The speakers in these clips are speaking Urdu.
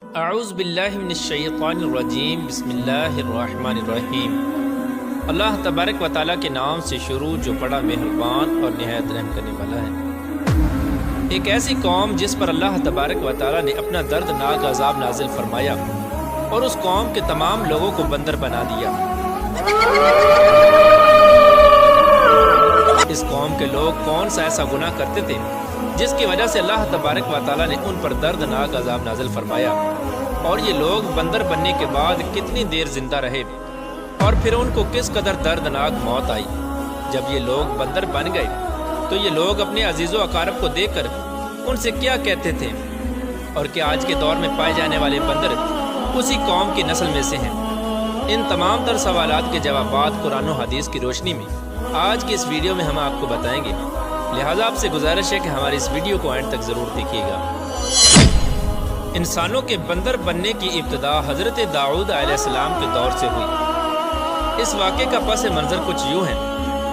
اعوذ باللہ من الشیطان الرجیم بسم اللہ الرحمن الرحیم۔ اللہ تبارک و تعالیٰ کے نام سے شروع جو بڑا مہربان اور نہایت رحم کرنے والا ہے۔ ایک ایسی قوم جس پر اللہ تبارک و تعالیٰ نے اپنا دردناک عذاب نازل فرمایا اور اس قوم کے تمام لوگوں کو بندر بنا دیا۔ اس قوم کے لوگ کون سا ایسا گناہ کرتے تھے جس کی وجہ سے اللہ تبارک و تعالیٰ نے ان پر دردناک عذاب نازل فرمایا، اور یہ لوگ بندر بننے کے بعد کتنی دیر زندہ رہے اور پھر ان کو کس قدر دردناک موت آئی۔ جب یہ لوگ بندر بن گئے تو یہ لوگ اپنے عزیز و اقارب کو دیکھ کر ان سے کیا کہتے تھے، اور کہ آج کے دور میں پائے جانے والے بندر اسی قوم کی نسل میں سے ہیں۔ ان تمام تر سوالات کے جوابات قرآن و حدیث کی روشنی میں آج کی اس ویڈیو میں ہم آپ کو بتائیں گے، لہٰذا آپ سے گزارش ہے کہ ہماری اس ویڈیو کو اینڈ تک ضرور دیکھیے گا۔ انسانوں کے بندر بننے کی ابتدا حضرت داؤد علیہ السلام کے دور سے ہوئی۔ اس واقعے کا پس منظر کچھ یوں ہے۔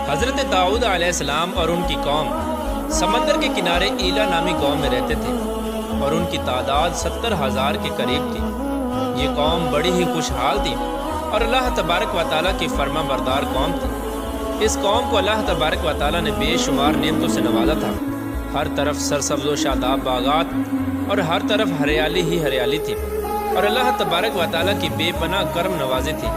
حضرت داؤد علیہ السلام اور ان کی قوم سمندر کے کنارے ایلا نامی قوم میں رہتے تھے، اور ان کی تعداد 70,000 کے قریب تھی۔ یہ قوم بڑی ہی خوشحال تھی اور اللہ تبارک و تعالیٰ کی فرما بردار قوم تھی۔ اس قوم کو اللہ تبارک و تعالیٰ نے بے شمار نعمتوں سے نوازا تھا۔ ہر طرف سرسبز و شاداب باغات اور ہر طرف ہریالی ہی ہریالی تھی، اور اللہ تبارک و تعالیٰ کی بے پناہ کرم نوازی تھی۔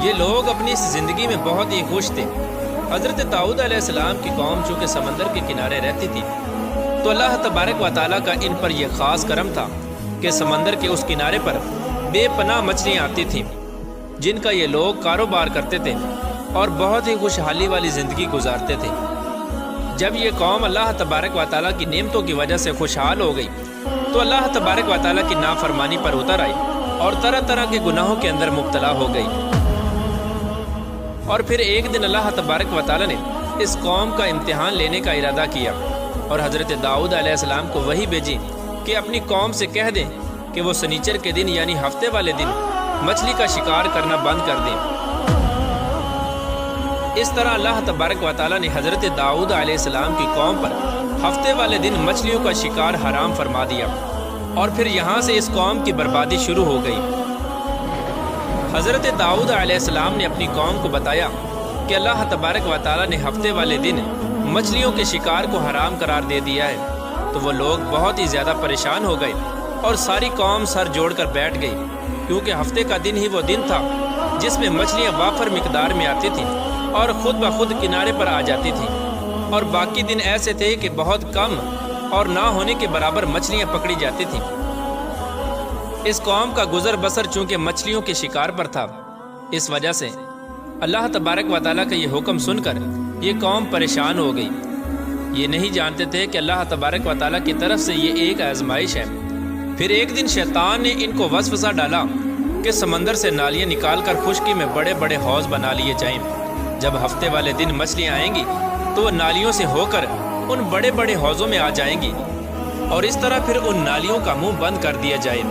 یہ لوگ اپنی اس زندگی میں بہت ہی خوش تھے۔ حضرت داؤد علیہ السلام کی قوم چونکہ سمندر کے کنارے رہتی تھی تو اللہ تبارک و تعالیٰ کا ان پر یہ خاص کرم تھا کہ سمندر کے اس کنارے پر بے پناہ مچھلیاں آتی تھیں جن کا یہ لوگ کاروبار کرتے تھے اور بہت ہی خوشحالی والی زندگی گزارتے تھے۔ جب یہ قوم اللہ تبارک و تعالیٰ کی نعمتوں کی وجہ سے خوشحال ہو گئی تو اللہ تبارک و تعالیٰ کی نافرمانی پر اتر آئی اور طرح طرح کے گناہوں کے اندر مبتلا ہو گئی۔ اور پھر ایک دن اللہ تبارک و تعالیٰ نے اس قوم کا امتحان لینے کا ارادہ کیا اور حضرت داؤد علیہ السلام کو وحی بھیجی کہ اپنی قوم سے کہہ دیں کہ وہ سنیچر کے دن یعنی ہفتے والے دن مچھلی کا شکار کرنا بند کر دیں۔ اس طرح اللہ تبارک و تعالیٰ نے حضرت داؤد علیہ السلام کی قوم پر ہفتے والے دن مچھلیوں کا شکار حرام فرما دیا، اور پھر یہاں سے اس قوم کی بربادی شروع ہو گئی۔ حضرت داؤد علیہ السلام نے اپنی قوم کو بتایا کہ اللہ تبارک و تعالیٰ نے ہفتے والے دن مچھلیوں کے شکار کو حرام قرار دے دیا ہے، تو وہ لوگ بہت ہی زیادہ پریشان ہو گئے اور ساری قوم سر جوڑ کر بیٹھ گئی، کیونکہ ہفتے کا دن ہی وہ دن تھا جس میں مچھلیاں وافر مقدار میں آتی تھیں اور خود بخود کنارے پر آ جاتی تھیں، اور باقی دن ایسے تھے کہ بہت کم اور نہ ہونے کے برابر مچھلیاں پکڑی جاتی تھیں۔ اس قوم کا گزر بسر چونکہ مچھلیوں کے شکار پر تھا، اس وجہ سے اللہ تبارک و تعالیٰ کا یہ حکم سن کر یہ قوم پریشان ہو گئی۔ یہ نہیں جانتے تھے کہ اللہ تبارک و تعالیٰ کی طرف سے یہ ایک آزمائش ہے۔ پھر ایک دن شیطان نے ان کو وسوسہ ڈالا کہ سمندر سے نالیاں نکال کر خشکی میں بڑے بڑے حوض بنا لیے جائیں۔ جب ہفتے والے دن مچھلیاں آئیں گی تو وہ نالیوں سے ہو کر ان بڑے بڑے حوضوں میں آ جائیں گی، اور اس طرح پھر ان نالیوں کا منہ بند کر دیا جائے،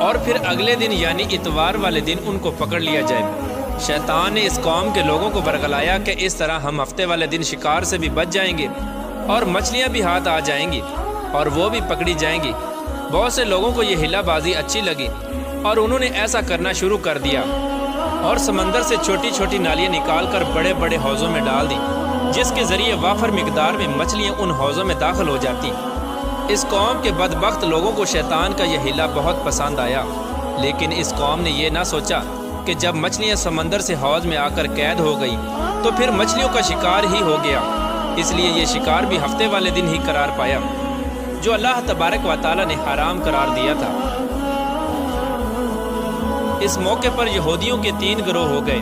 اور پھر اگلے دن یعنی اتوار والے دن ان کو پکڑ لیا جائے۔ شیطان نے اس قوم کے لوگوں کو برگلایا کہ اس طرح ہم ہفتے والے دن شکار سے بھی بچ جائیں گے اور مچھلیاں بھی ہاتھ آ جائیں گی اور وہ بھی پکڑی جائیں گی۔ بہت سے لوگوں کو یہ ہلا بازی اچھی لگی اور انہوں نے ایسا کرنا شروع کر دیا اور سمندر سے چھوٹی چھوٹی نالیاں نکال کر بڑے بڑے حوضوں میں ڈال دی، جس کے ذریعے وافر مقدار میں مچھلیاں ان حوضوں میں داخل ہو جاتی۔ اس قوم کے بدبخت لوگوں کو شیطان کا یہ ہیلا بہت پسند آیا، لیکن اس قوم نے یہ نہ سوچا کہ جب مچھلیاں سمندر سے حوض میں آ کر قید ہو گئی تو پھر مچھلیوں کا شکار ہی ہو گیا۔ اس لیے یہ شکار بھی ہفتے والے دن ہی قرار پایا جو اللہ تبارک و تعالیٰ نے حرام قرار دیا تھا۔ اس موقع پر یہودیوں کے 3 گروہ ہو گئے۔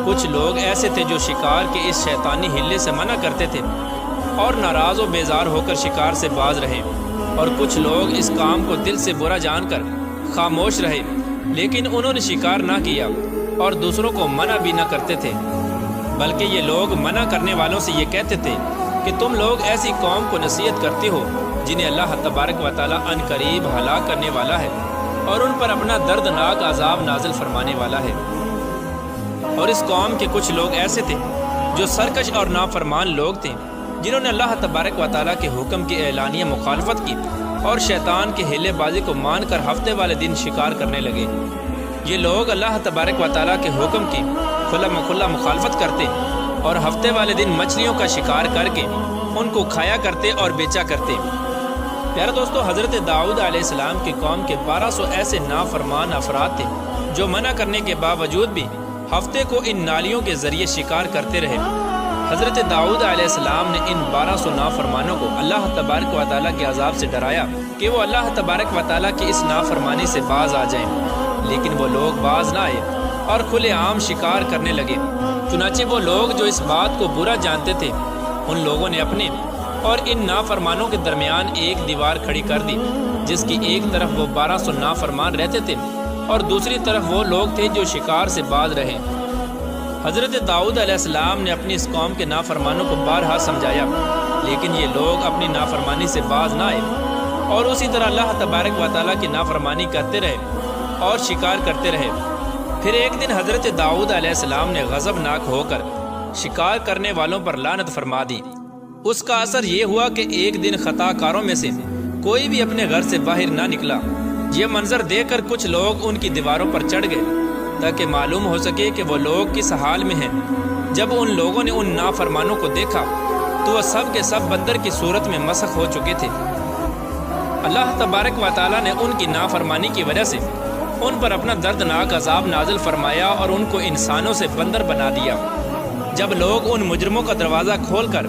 کچھ لوگ ایسے تھے جو شکار کے اس شیطانی ہلے سے منع کرتے تھے اور ناراض و بیزار ہو کر شکار سے باز رہے، اور کچھ لوگ اس کام کو دل سے برا جان کر خاموش رہے، لیکن انہوں نے شکار نہ کیا اور دوسروں کو منع بھی نہ کرتے تھے، بلکہ یہ لوگ منع کرنے والوں سے یہ کہتے تھے کہ تم لوگ ایسی قوم کو نصیحت کرتے ہو جنہیں اللہ تبارک و تعالیٰ ان قریب ہلاک کرنے والا ہے اور ان پر اپنا دردناک عذاب نازل فرمانے والا ہے۔ اور اس قوم کے کچھ لوگ ایسے تھے جو سرکش اور نافرمان لوگ تھے، جنہوں نے اللہ تبارک و تعالیٰ کے حکم کی اعلانیہ مخالفت کی اور شیطان کے ہیلے بازی کو مان کر ہفتے والے دن شکار کرنے لگے۔ یہ لوگ اللہ تبارک و تعالیٰ کے حکم کی کھلا مخالفت کرتے اور ہفتے والے دن مچھلیوں کا شکار کر کے ان کو کھایا کرتے اور بیچا کرتے۔ پیارے دوستو، حضرت داؤد علیہ السلام کی قوم کے 1200 ایسے نافرمان افراد تھے جو منع کرنے کے باوجود بھی ہفتے کو ان نالیوں کے ذریعے شکار کرتے رہے۔ حضرت داؤد علیہ السلام نے ان 1200 نافرمانوں کو اللہ تبارک و تعالیٰ کے عذاب سے ڈرایا کہ وہ اللہ تبارک و تعالیٰ کی اس نافرمانی سے باز آ جائیں، لیکن وہ لوگ باز نہ آئے اور کھلے عام شکار کرنے لگے۔ چنانچہ وہ لوگ جو اس بات کو برا جانتے تھے، ان لوگوں نے اپنے اور ان نافرمانوں کے درمیان ایک دیوار کھڑی کر دی، جس کی ایک طرف وہ 1200 نافرمان رہتے تھے اور دوسری طرف وہ لوگ تھے جو شکار سے باز رہے۔ حضرت داؤد علیہ السلام نے اپنی اس قوم کے نافرمانوں کو بارہا سمجھایا، لیکن یہ لوگ اپنی نافرمانی سے باز نہ آئے اور اسی طرح اللہ تبارک و تعالیٰ کی نافرمانی کرتے رہے اور شکار کرتے رہے۔ پھر ایک دن حضرت داؤد علیہ السلام نے غضبناک ہو کر شکار کرنے والوں پر لعنت فرما دی۔ اس کا اثر یہ ہوا کہ ایک دن خطا کاروں میں سے کوئی بھی اپنے گھر سے باہر نہ نکلا۔ یہ منظر دیکھ کر کچھ لوگ ان کی دیواروں پر چڑھ گئے تاکہ معلوم ہو سکے کہ وہ لوگ کس حال میں ہیں۔ جب ان لوگوں نے ان نافرمانوں کو دیکھا تو وہ سب کے سب بندر کی صورت میں مسخ ہو چکے تھے۔ اللہ تبارک و تعالیٰ نے ان کی نافرمانی کی وجہ سے ان پر اپنا دردناک عذاب نازل فرمایا اور ان کو انسانوں سے بندر بنا دیا۔ جب لوگ ان مجرموں کا دروازہ کھول کر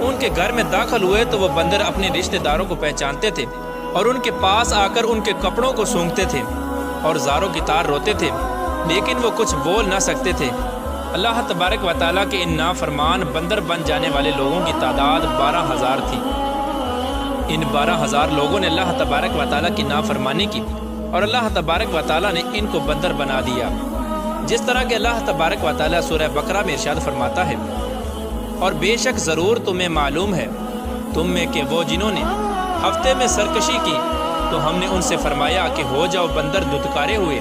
ان کے گھر میں داخل ہوئے تو وہ بندر اپنے رشتہ داروں کو پہچانتے تھے اور ان کے پاس آ کر ان کے کپڑوں کو سونگھتے تھے اور زاروں کی طرح روتے تھے، لیکن وہ کچھ بول نہ سکتے تھے۔ اللہ تبارک و تعالیٰ کے ان نافرمان بندر بن جانے والے لوگوں کی تعداد 12,000 تھی۔ ان 12,000 لوگوں نے اللہ تبارک و تعالیٰ کی نافرمانی کی اور اللہ تبارک و تعالیٰ نے ان کو بندر بنا دیا، جس طرح کہ اللہ تبارک و تعالیٰ سورہ بقرہ میں ارشاد فرماتا ہے، اور بے شک ضرور تمہیں معلوم ہے تم میں کہ وہ جنہوں نے ہفتے میں سرکشی کی تو ہم نے ان سے فرمایا کہ ہو جاؤ بندر دھتکارے ہوئے۔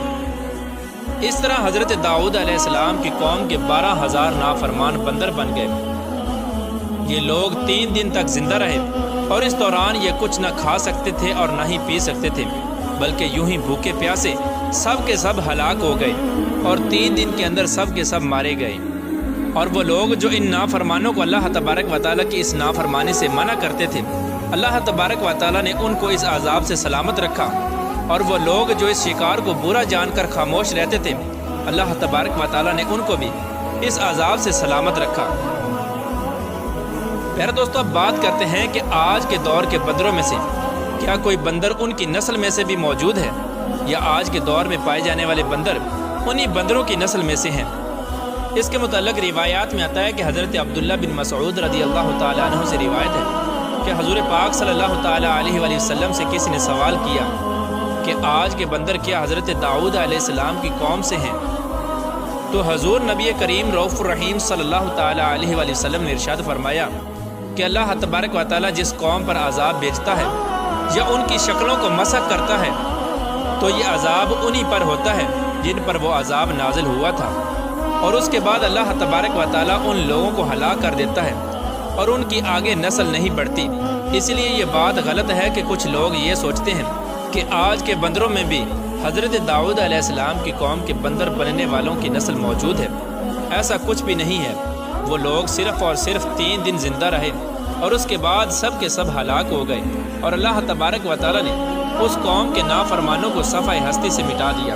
اس طرح حضرت داؤد علیہ السلام کی قوم کے 12,000 نافرمان بندر بن گئے۔ یہ لوگ 3 دن تک زندہ رہے اور اس دوران یہ کچھ نہ کھا سکتے تھے اور نہ ہی پی سکتے تھے، بلکہ یوں ہی بھوکے پیاسے سب کے سب ہلاک ہو گئے اور 3 دن کے اندر سب کے سب مارے گئے۔ اور وہ لوگ جو ان نافرمانوں کو اللہ تبارک و تعالیٰ کی اس نافرمانی سے منع کرتے تھے، اللہ تبارک و تعالیٰ نے ان کو اس عذاب سے سلامت رکھا، اور وہ لوگ جو اس شکار کو برا جان کر خاموش رہتے تھے، اللہ تبارک و تعالیٰ نے ان کو بھی اس عذاب سے سلامت رکھا۔ پیارے دوستو، اب بات کرتے ہیں کہ آج کے دور کے بندروں میں سے کیا کوئی بندر ان کی نسل میں سے بھی موجود ہے، یا آج کے دور میں پائے جانے والے بندر انہی بندروں کی نسل میں سے ہیں؟ اس کے متعلق روایات میں آتا ہے کہ حضرت عبداللہ بن مسعود رضی اللہ تعالیٰ عنہ سے روایت ہے کہ حضور پاک صلی اللہ تعالیٰ علیہ وآلہ وسلم سے کسی نے سوال کیا کہ آج کے بندر کیا حضرت داؤد علیہ السلام کی قوم سے ہیں؟ تو حضور نبی کریم رؤوف الرحیم صلی اللہ تعالیٰ علیہ وآلہ وسلم نے ارشاد فرمایا کہ اللہ تبارک و تعالیٰ جس قوم پر عذاب بھیجتا ہے یا ان کی شکلوں کو مسخ کرتا ہے تو یہ عذاب انہی پر ہوتا ہے جن پر وہ عذاب نازل ہوا تھا، اور اس کے بعد اللہ تبارک و تعالیٰ ان لوگوں کو ہلاک کر دیتا ہے اور ان کی آگے نسل نہیں بڑھتی۔ اس لیے یہ بات غلط ہے کہ کچھ لوگ یہ سوچتے ہیں کہ آج کے بندروں میں بھی حضرت داؤد علیہ السلام کی قوم کے بندر بننے والوں کی نسل موجود ہے۔ ایسا کچھ بھی نہیں ہے۔ وہ لوگ صرف اور صرف 3 دن زندہ رہے اور اس کے بعد سب کے سب ہلاک ہو گئے، اور اللہ تبارک و تعالیٰ نے اس قوم کے نافرمانوں کو صفحہ ہستی سے مٹا دیا۔